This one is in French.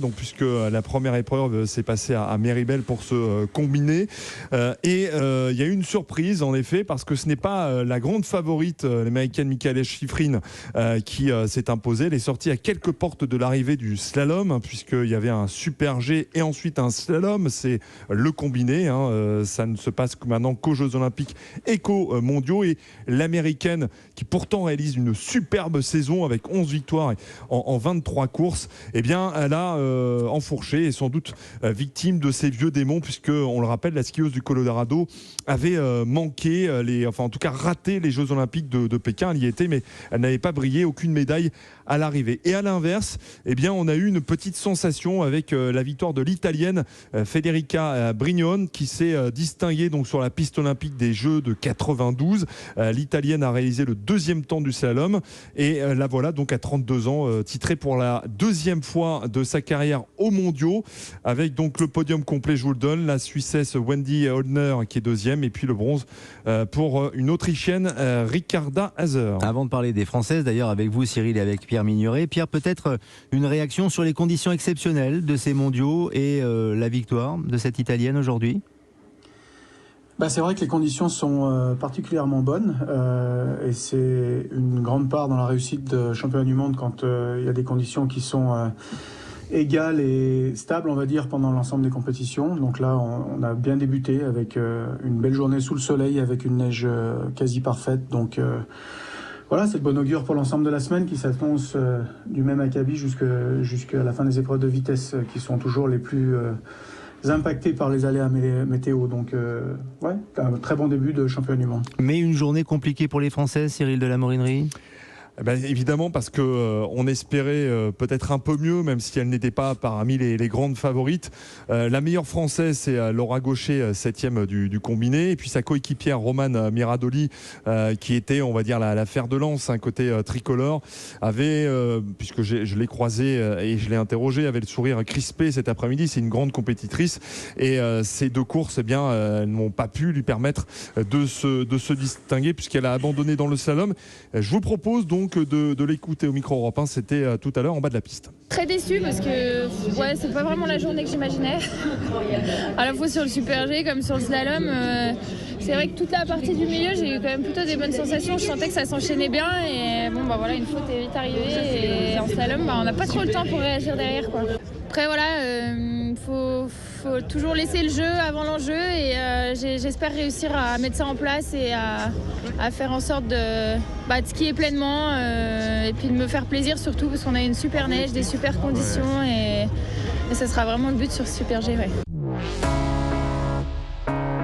donc puisque la première épreuve s'est passée à Méribel pour ce combiné. Et il y a eu une surprise en effet, parce que ce n'est pas la grande favorite, l'américaine Mikaela Shiffrin, qui s'est imposée. Elle est sortie à quelques portes de l'arrivée du slalom, puisqu'il y avait un super G et ensuite un slalom. C'est le combiné, ça ne se passe maintenant qu'aux Jeux Olympiques et qu'aux mondiaux. Et l'américaine, qui pourtant réalise une superbe saison avec 11 victoires en 23 courses, eh bien, elle a enfourché et sans doute victime de ces vieux démons, puisque, on le rappelle, la skieuse du Colorado avait manqué, en tout cas raté les Jeux Olympiques de Pékin. Elle y était, mais elle n'avait pas brillé, aucune médaille à l'arrivée. Et à l'inverse, eh bien, on a eu une petite sensation avec la victoire de l'Italienne Federica Brignone, qui s'est distinguée donc sur la piste olympique des Jeux de 92. L'Italienne a réalisé le deuxième temps du slalom et la voilà donc à 32 ans, titrée pour la deuxième fois de sa carrière aux mondiaux, avec donc le podium complet, je vous le donne, la Suissesse Wendy Holdner qui est deuxième, et puis le bronze pour une Autrichienne, Ricarda Hazer. Avant de parler des Françaises, d'ailleurs, avec vous Cyril et avec Pierre Migneret, Pierre, peut-être une réaction sur les conditions exceptionnelles de ces mondiaux et la victoire de cette Italienne aujourd'hui? C'est vrai que les conditions sont particulièrement bonnes et c'est une grande part dans la réussite de championnat du monde quand il y a des conditions qui sont égales et stables, on va dire, pendant l'ensemble des compétitions. Donc là, on a bien débuté avec une belle journée sous le soleil, avec une neige quasi parfaite. Donc voilà, c'est de bon augure pour l'ensemble de la semaine qui s'annonce du même acabit jusqu'à la fin des épreuves de vitesse qui sont toujours les plus impactés par les aléas météo. Donc ouais, un très bon début de championnat du monde. Mais une journée compliquée pour les Françaises, Cyril de la Morinerie? Évidemment, parce qu'on espérait peut-être un peu mieux, même si elle n'était pas parmi les grandes favorites. La meilleure française, c'est Laura Gaucher, 7e du combiné, et puis sa coéquipière Romane Miradoli, qui était, on va dire, la fer de lance, côté tricolore, avait, puisque je l'ai croisée et je l'ai interrogée, avait le sourire crispé cet après-midi. C'est une grande compétitrice, et ces deux courses, elles n'ont pas pu lui permettre de se distinguer, puisqu'elle a abandonné dans le slalom. Je vous propose donc de l'écouter au micro Europe 1, c'était tout à l'heure en bas de la piste. Très déçue parce que c'est pas vraiment la journée que j'imaginais. À la fois sur le Super G comme sur le slalom. C'est vrai que toute la partie du milieu, j'ai eu quand même plutôt des bonnes sensations. Je sentais que ça s'enchaînait bien et une faute est vite arrivée. Et en slalom, on n'a pas trop le temps pour réagir derrière, quoi. Après faut toujours laisser le jeu avant l'enjeu et j'espère réussir à mettre ça en place et à faire en sorte de skier pleinement et puis de me faire plaisir surtout parce qu'on a une super neige, des super conditions et ça sera vraiment le but sur ce Super G. Ouais.